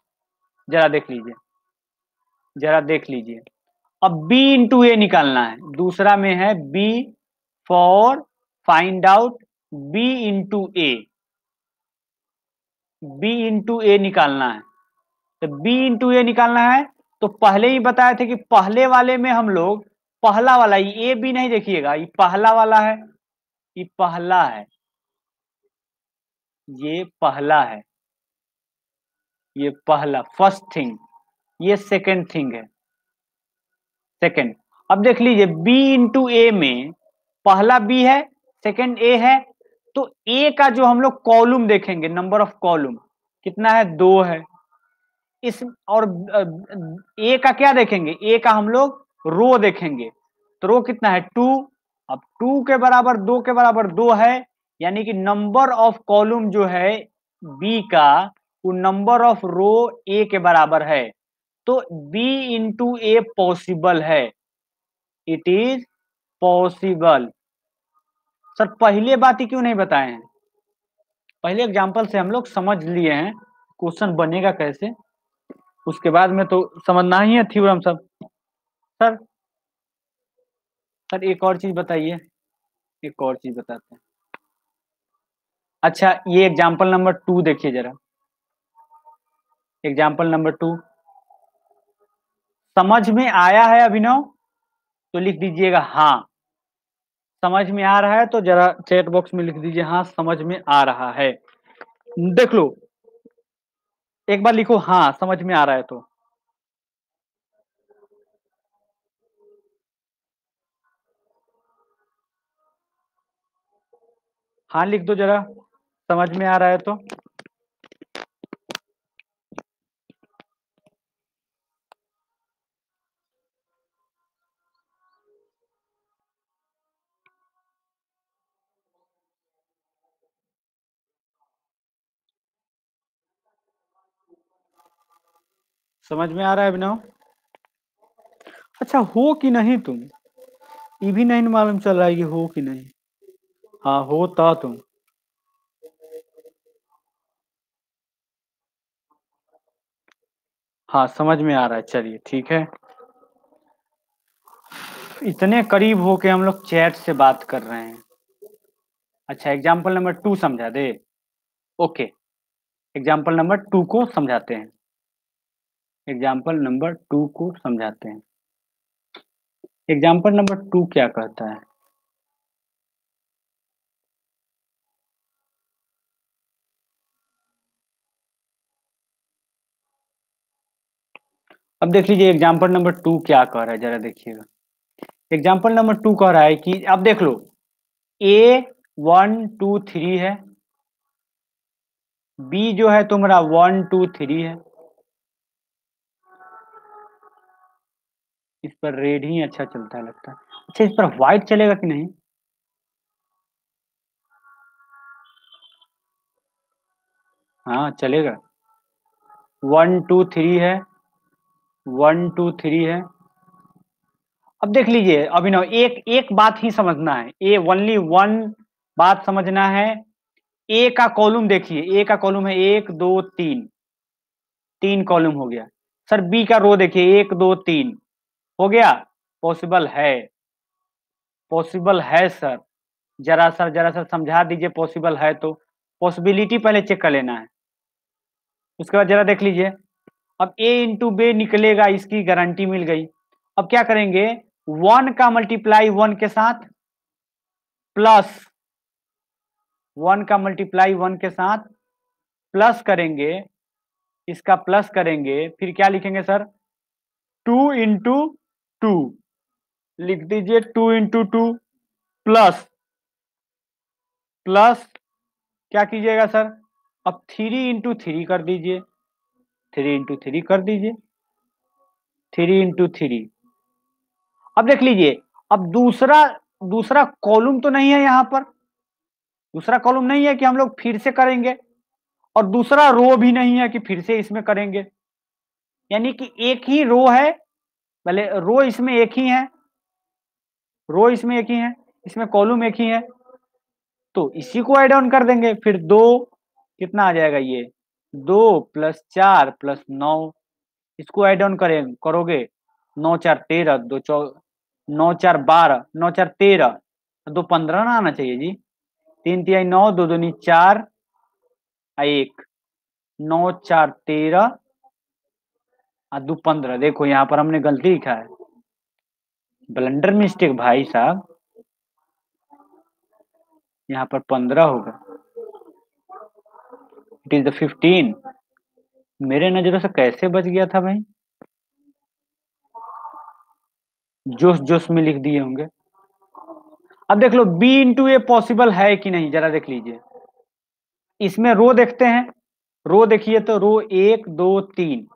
जरा देख लीजिए, जरा देख लीजिए। अब b इंटू ए निकालना है, दूसरा में है b for find out b into A, b into A निकालना है। तो b इंटू ए निकालना है, तो पहले ही बताए थे कि पहले वाले में हम लोग पहला वाला, ये ए बी नहीं देखिएगा, ये पहला वाला है, ये पहला है, ये पहला है, ये पहला फर्स्ट थिंग, ये सेकंड थिंग है, सेकंड। अब देख लीजिए b इंटू ए में पहला b है, सेकंड a है, तो a का जो हम लोग कॉलम देखेंगे, नंबर ऑफ कॉलम कितना है? 2 है। इस और a का क्या देखेंगे? a का हम लोग रो देखेंगे, तो रो कितना है? 2। अब 2 के बराबर 2 के बराबर 2 है, यानी कि नंबर ऑफ कॉलम जो है b का, वो नंबर ऑफ रो a के बराबर है, तो b इंटू ए पॉसिबल है, इट इज पॉसिबल। सर पहले बात ही क्यों नहीं बताए हैं? पहले एग्जाम्पल से हम लोग समझ लिए हैं क्वेश्चन बनेगा कैसे, उसके बाद में तो समझना ही है थ्योरम सब। सर, सर एक और चीज बताइए, एक और चीज बताते हैं। अच्छा ये एग्जाम्पल नंबर 2 देखिए जरा, एग्जाम्पल नंबर 2 समझ में आया है अभिनव? तो लिख दीजिएगा हाँ। समझ में आ रहा है तो जरा चैट बॉक्स में लिख दीजिए हाँ समझ में आ रहा है। देख लो, एक बार लिखो हाँ समझ में आ रहा है तो। हाँ लिख दो जरा, समझ में आ रहा है तो। समझ में आ रहा है अभिनव? अच्छा हो कि नहीं तुम, ये भी नहीं मालूम चल रहा है कि हो कि नहीं। हाँ होता तुम। हाँ समझ में आ रहा है, चलिए ठीक है। इतने करीब हो के हम लोग चैट से बात कर रहे हैं। अच्छा एग्जाम्पल नंबर 2 समझा दे? ओके, एग्जाम्पल नंबर 2 को समझाते हैं, एग्जाम्पल नंबर 2 को समझाते हैं। एग्जाम्पल नंबर 2 क्या कहता है? अब देख लीजिए एग्जाम्पल नंबर 2 क्या कह रहा है, जरा देखिएगा। एग्जाम्पल नंबर 2 कह रहा है कि अब देख लो, A 1 2 3 है, B जो है तुम्हारा 1 2 3 है। इस पर रेड ही अच्छा चलता है लगता है। अच्छा इस पर व्हाइट चलेगा कि नहीं? हाँ चलेगा। 1 2 3 है, 1 2 3 है। अब देख लीजिए अभिनव, एक एक बात ही समझना है, ए ओनली वन बात समझना है। ए का कॉलम देखिए, ए का कॉलम है 1 2 3, 3 कॉलम हो गया। सर बी का रो देखिए 1 2 3 हो गया। पॉसिबल है, पॉसिबल है सर। जरा सर समझा दीजिए, पॉसिबल है तो पॉसिबिलिटी पहले चेक कर लेना है। उसके बाद जरा देख लीजिए, अब ए इंटू बे निकलेगा, इसकी गारंटी मिल गई। अब क्या करेंगे, 1 का मल्टीप्लाई 1 के साथ प्लस 1 का मल्टीप्लाई 1 के साथ प्लस करेंगे, इसका प्लस करेंगे, फिर क्या लिखेंगे सर, 2 इंटू 2 लिख दीजिए, 2 इंटू 2 प्लस प्लस क्या कीजिएगा सर, अब 3 इंटू 3 कर दीजिए, 3 इंटू 3 कर दीजिए, 3 इंटू 3। अब देख लीजिए, अब दूसरा दूसरा कॉलम तो नहीं है यहां पर, दूसरा कॉलम नहीं है कि हम लोग फिर से करेंगे, और दूसरा रो भी नहीं है कि फिर से इसमें करेंगे, यानी कि एक ही रो है, भले रो इसमें एक ही है, रो इसमें एक ही है, इसमें कॉलम एक ही है, तो इसी को ऐड ऑन कर देंगे। फिर 2 कितना आ जाएगा, ये 2 प्लस 4 प्लस 9, इसको ऐड ऑन करोगे, 9 4 13, 9 4 12, 9 4 13, 2 15 ना आना चाहिए जी, 3 3 9, 2 2 4, 1, 9 4 13 और 2 15। देखो यहाँ पर हमने गलती लिखा है, ब्लंडर मिस्टेक भाई साहब, यहाँ पर 15 होगा, इट इज द 15। मेरे नजरों से कैसे बच गया था भाई, जोश जोश में लिख दिए होंगे। अब देख लो बी इंटू ए पॉसिबल है कि नहीं, जरा देख लीजिए, इसमें रो देखते हैं, रो देखिए तो रो 1 2 3,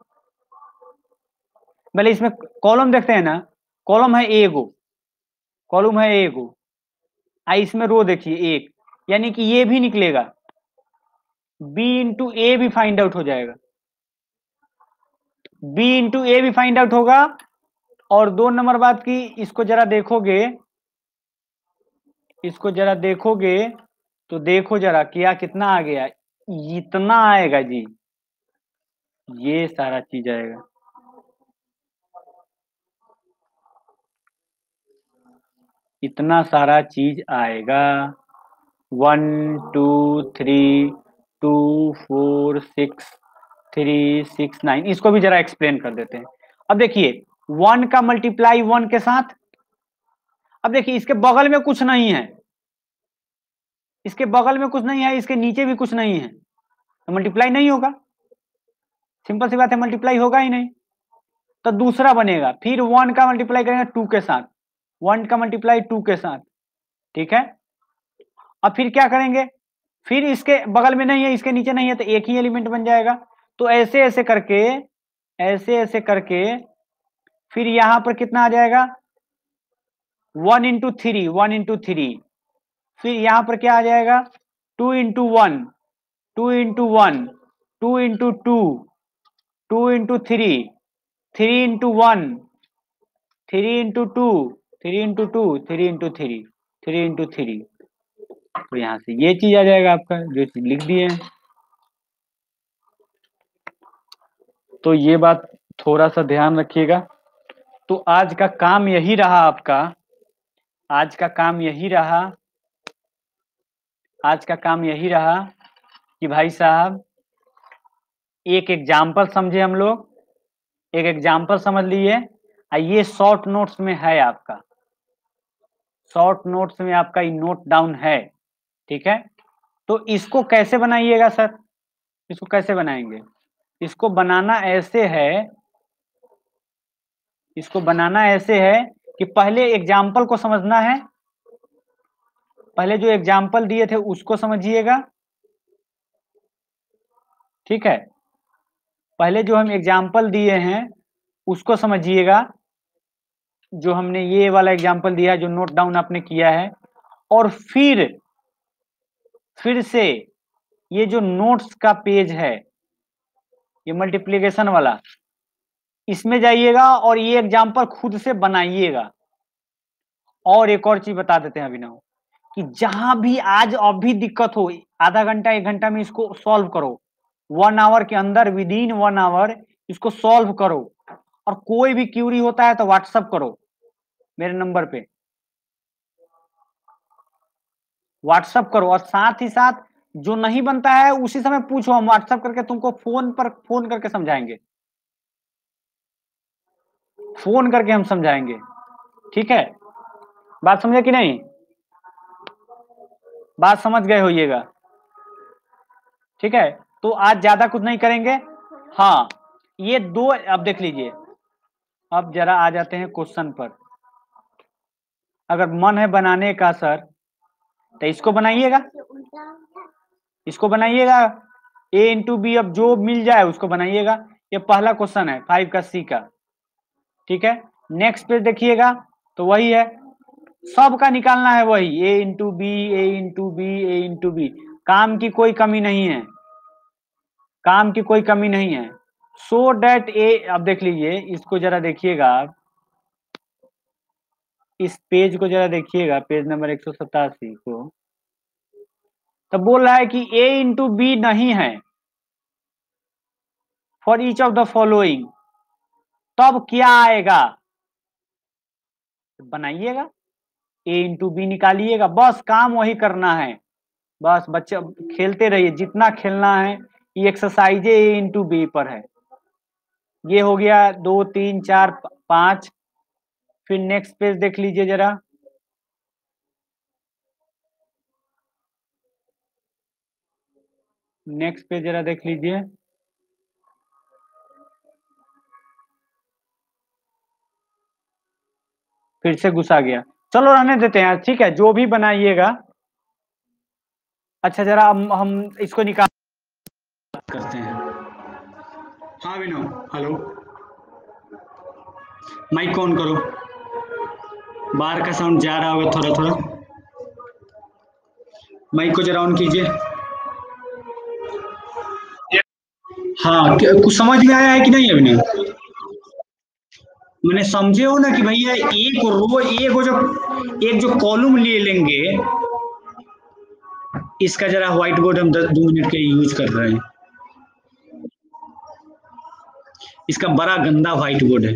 पहले इसमें कॉलम देखते हैं ना, कॉलम है एगो, कॉलम है एगो, इसमें रो देखिए 1, यानी कि ये भी निकलेगा, बी इंटू ए भी फाइंड आउट हो जाएगा, बी इंटू ए भी फाइंड आउट होगा। और 2 नंबर बात की, इसको जरा देखोगे, इसको जरा देखोगे तो देखो जरा क्या कितना आ गया, इतना आएगा जी, ये सारा चीज आएगा, इतना सारा चीज आएगा। 1 2 3 2 4 6 3 6 9, इसको भी जरा एक्सप्लेन कर देते हैं। अब देखिए 1 का मल्टीप्लाई 1 के साथ, अब देखिए इसके बगल में कुछ नहीं है, इसके बगल में कुछ नहीं है, इसके नीचे भी कुछ नहीं है, तो मल्टीप्लाई नहीं होगा, सिंपल सी बात है, मल्टीप्लाई होगा ही नहीं। तो दूसरा बनेगा, फिर 1 का मल्टीप्लाई करेंगे 2 के साथ, 1 का मल्टीप्लाई 2 के साथ, ठीक है। अब फिर क्या करेंगे, फिर इसके बगल में नहीं है, इसके नीचे नहीं है, तो एक ही एलिमेंट बन जाएगा। तो ऐसे ऐसे करके, ऐसे ऐसे करके फिर यहां पर कितना आ जाएगा, 1 इंटू 3, 1 इंटू 3, फिर यहां पर क्या आ जाएगा, 2 into 1, 2 into 1, 2 into 2, 2 into 3, 3 into 1, 3 into 2, 3 into 2, 3 into 3, 3 into 3। तो यहां से ये चीज आ जाएगा आपका, जो चीज लिख दिए हैं। तो ये बात थोड़ा सा ध्यान रखिएगा। तो आज का काम यही रहा आपका, आज का काम यही रहा, आज का काम यही रहा कि भाई साहब एक एग्जाम्पल समझे हम लोग, एक एग्जाम्पल समझ लिए, ये शॉर्ट नोट्स में है आपका, शॉर्ट नोट्स में आपका ये नोट डाउन है, ठीक है। तो इसको कैसे बनाइएगा सर, इसको कैसे बनाएंगे, इसको बनाना ऐसे है, इसको बनाना ऐसे है कि पहले एग्जाम्पल को समझना है, पहले जो एग्जाम्पल दिए थे उसको समझिएगा, ठीक है। पहले जो हम एग्जाम्पल दिए हैं उसको समझिएगा, जो हमने ये वाला एग्जाम्पल दिया है, जो नोट डाउन आपने किया है, और फिर से ये जो नोट्स का पेज है, ये मल्टीप्लिकेशन वाला, इसमें जाइएगा और ये एग्जाम्पल खुद से बनाइएगा। और एक और चीज बता देते हैं अभिनव, कि जहां भी आज अभी दिक्कत हो, आधा घंटा 1 घंटा में इसको सॉल्व करो, 1 आवर के अंदर, विद इन 1 आवर इसको सॉल्व करो। और कोई भी क्यूरी होता है तो व्हाट्सअप करो मेरे नंबर पे, व्हाट्सअप करो। और साथ ही साथ जो नहीं बनता है उसी समय पूछो, हम व्हाट्सअप करके तुमको फोन करके समझाएंगे, फोन करके हम समझाएंगे। ठीक है, बात समझे कि नहीं? बात समझ गए होइएगा। ठीक है, तो आज ज्यादा कुछ नहीं करेंगे। हाँ, ये दो अब देख लीजिए। अब जरा आ जाते हैं क्वेश्चन पर। अगर मन है बनाने का सर तो इसको बनाइएगा, इसको बनाइएगा, a इंटू बी, अब जो मिल जाए उसको बनाइएगा। ये पहला क्वेश्चन है 5 का सी का। ठीक है, नेक्स्ट पेज देखिएगा तो वही है, सबका निकालना है वही, a into B, A into B, A into B. काम की कोई कमी नहीं है, काम की कोई कमी नहीं है। सो डेट ए, अब देख लीजिए इसको जरा देखिएगा आप, इस पेज को जरा देखिएगा, पेज नंबर 187 को। तो बोल रहा है कि a इंटू बी नहीं है for each of the following, तब क्या आएगा? बनाइएगा, a इंटू बी निकालिएगा, बस काम वही करना है। बस बच्चे खेलते रहिए, जितना खेलना है। ये एक्सरसाइज a इंटू बी पर है। ये हो गया 2 3 4 5। फिर नेक्स्ट पेज देख लीजिए जरा, नेक्स्ट पेज जरा देख लीजिए। फिर से घुसा गया, चलो रहने देते हैं, ठीक है, जो भी बनाइएगा। अच्छा जरा हम इसको निकाल करते हैं। हाँ विनोद, हेलो, माइक ऑन करो, बाहर का साउंड जा रहा होगा थोड़ा थोड़ा, माइक को जरा ऑन कीजिए। हाँ, कुछ समझ में आया है कि नहीं अभिनव? मैंने समझे हो ना कि भैया एक रो, एक जो कॉलम ले लेंगे, इसका जरा व्हाइट बोर्ड हम 2 मिनट के यूज कर रहे हैं। इसका बड़ा गंदा व्हाइट बोर्ड है,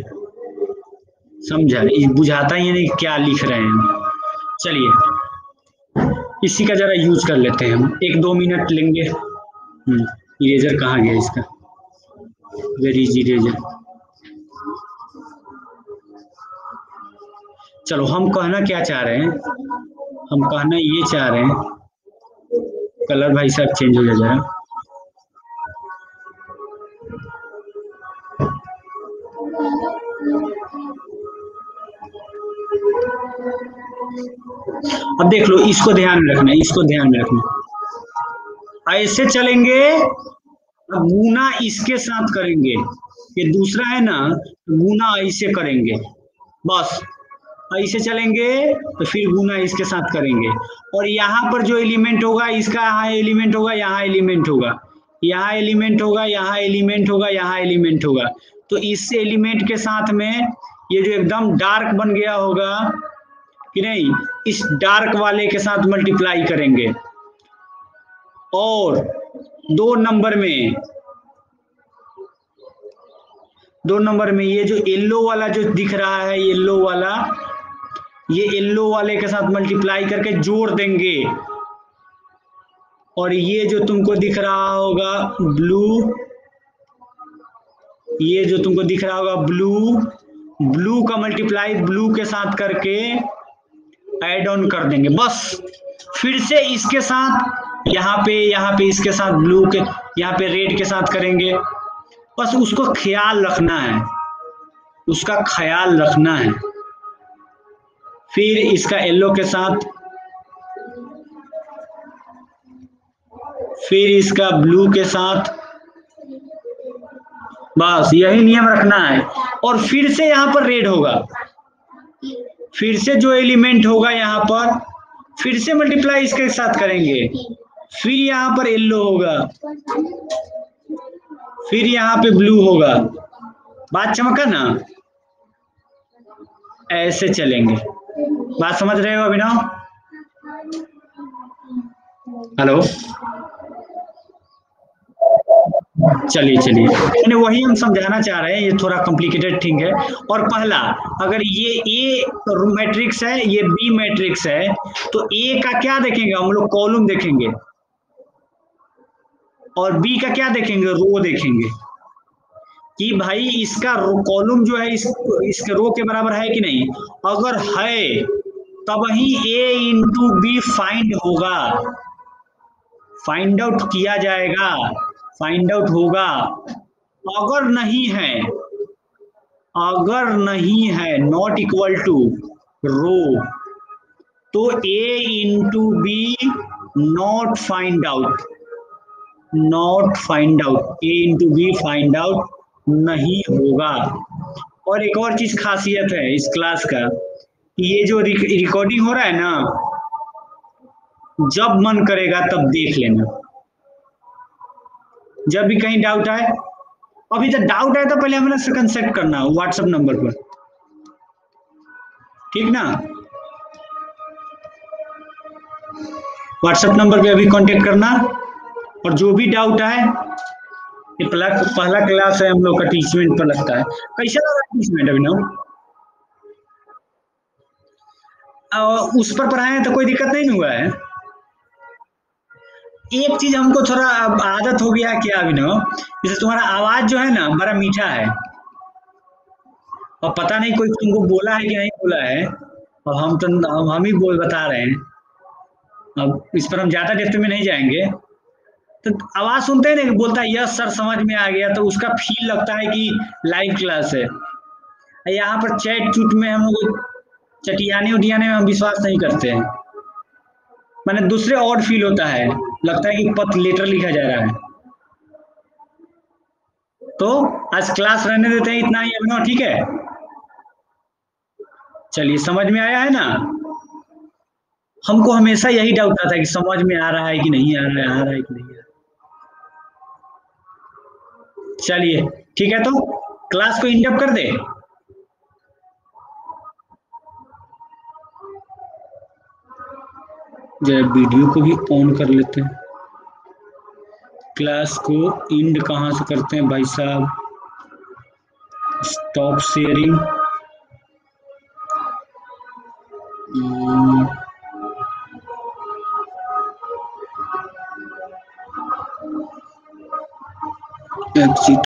समझा? बुझाता ही नहीं क्या लिख रहे हैं। चलिए इसी का जरा यूज कर लेते हैं हम, 1-2 मिनट लेंगे। इरेजर कहाँ गया इसका? Where is eraser? चलो, हम कहना क्या चाह रहे हैं, हम कहना ये चाह रहे हैं, कलर भाई साहब चेंज हो जाए जरा। अब देख लो, इसको ध्यान में रखना, इसको ध्यान में रखना। ऐसे चलेंगे, गुना इसके साथ करेंगे, ये दूसरा है ना, गुना ऐसे करेंगे, बस ऐसे चलेंगे तो फिर गुना इसके साथ करेंगे। और यहाँ पर जो एलिमेंट होगा, इसका यहाँ एलिमेंट होगा, यहाँ एलिमेंट होगा, यहाँ एलिमेंट होगा, यहाँ एलिमेंट होगा, यहाँ एलिमेंट होगा। तो इस एलिमेंट के साथ में ये जो एकदम डार्क बन गया होगा कि नहीं, इस डार्क वाले के साथ मल्टीप्लाई करेंगे। और 2 नंबर में ये जो येलो वाला जो दिख रहा है, येलो वाला, ये येलो वाले के साथ मल्टीप्लाई करके जोड़ देंगे। और ये जो तुमको दिख रहा होगा ब्लू, ये जो तुमको दिख रहा होगा ब्लू का मल्टीप्लाई ब्लू के साथ करके ऐड ऑन कर देंगे। बस फिर से इसके साथ यहाँ पे इसके साथ ब्लू के, यहाँ पे रेड के साथ करेंगे। बस उसको ख्याल रखना है, उसका ख्याल रखना है। फिर इसका येलो के साथ, फिर इसका ब्लू के साथ, बस यही नियम रखना है। और फिर से यहाँ पर रेड होगा, फिर से जो एलिमेंट होगा यहाँ पर फिर से मल्टीप्लाई इसके साथ करेंगे। फिर यहां पर येलो होगा, फिर यहां पे ब्लू होगा। बात चमका ना, ऐसे चलेंगे। बात समझ रहे हो अभिनव? हेलो, चलिए चलिए, यानी वही हम समझाना चाह रहे हैं, ये थोड़ा कॉम्प्लिकेटेड थिंग है। और पहला, अगर ये ए मैट्रिक्स है, ये बी मैट्रिक्स है, तो ए का क्या देखेंगे हम लोग? कॉलम देखेंगे। और बी का क्या देखेंगे? रो देखेंगे। कि भाई इसका कॉलम जो है इसके रो के बराबर है कि नहीं। अगर है तब ही ए इंटू बी फाइंड होगा, फाइंड आउट किया जाएगा, फाइंड आउट होगा। अगर नहीं है, अगर नहीं है, नॉट इक्वल टू रो, तो A into B not find out, not find out, A into B find out नहीं होगा। और एक और चीज खासियत है इस क्लास का, ये जो रिकॉर्डिंग हो रहा है ना, जब मन करेगा तब देख लेना, जब भी कहीं डाउट आए। अभी तक डाउट आए तो पहले हमें से कंसेक्ट करना व्हाट्सएप नंबर पर, ठीक ना? व्हाट्सएप नंबर पे अभी कांटेक्ट करना, और जो भी डाउट आए, ये पहला क्लास है हम लोग का, टीचमेंट पर लगता है। कैसा लगा टीचमेंट अभिनव? उस पर पढ़ाए हैं तो कोई दिक्कत नहीं हुआ है। एक चीज हमको थोड़ा आदत हो गया क्या अभिनव, जैसे तुम्हारा आवाज जो है ना बड़ा मीठा है, और पता नहीं कोई तुमको बोला है कि नहीं बोला है, और हम ही बोल बता रहे हैं। अब इस पर हम ज्यादा डेप्थ में नहीं जाएंगे। तो आवाज सुनते हैं ना कि बोलता है यस सर समझ में आ गया, तो उसका फील लगता है कि लाइव क्लास है। यहाँ पर चैट चूट में हम लोग चटियाने उटियाने में हम विश्वास नहीं करते हैं, मैंने दूसरे और फील होता है, लगता है कि पथ लेटर लिखा जा रहा है। तो आज क्लास रहने देते हैं, इतना ही अभिनव, ठीक है? चलिए, समझ में आया है ना? हमको हमेशा यही डाउट आता है कि समझ में आ रहा है कि नहीं आ रहा है, आ रहा है कि नहीं आ रहा है। चलिए ठीक है, तो क्लास को इंडअप कर दे। जरा वीडियो को भी ऑन कर लेते हैं। क्लास को इंड कहाँ से करते हैं भाई साहब? Stop sharing, exit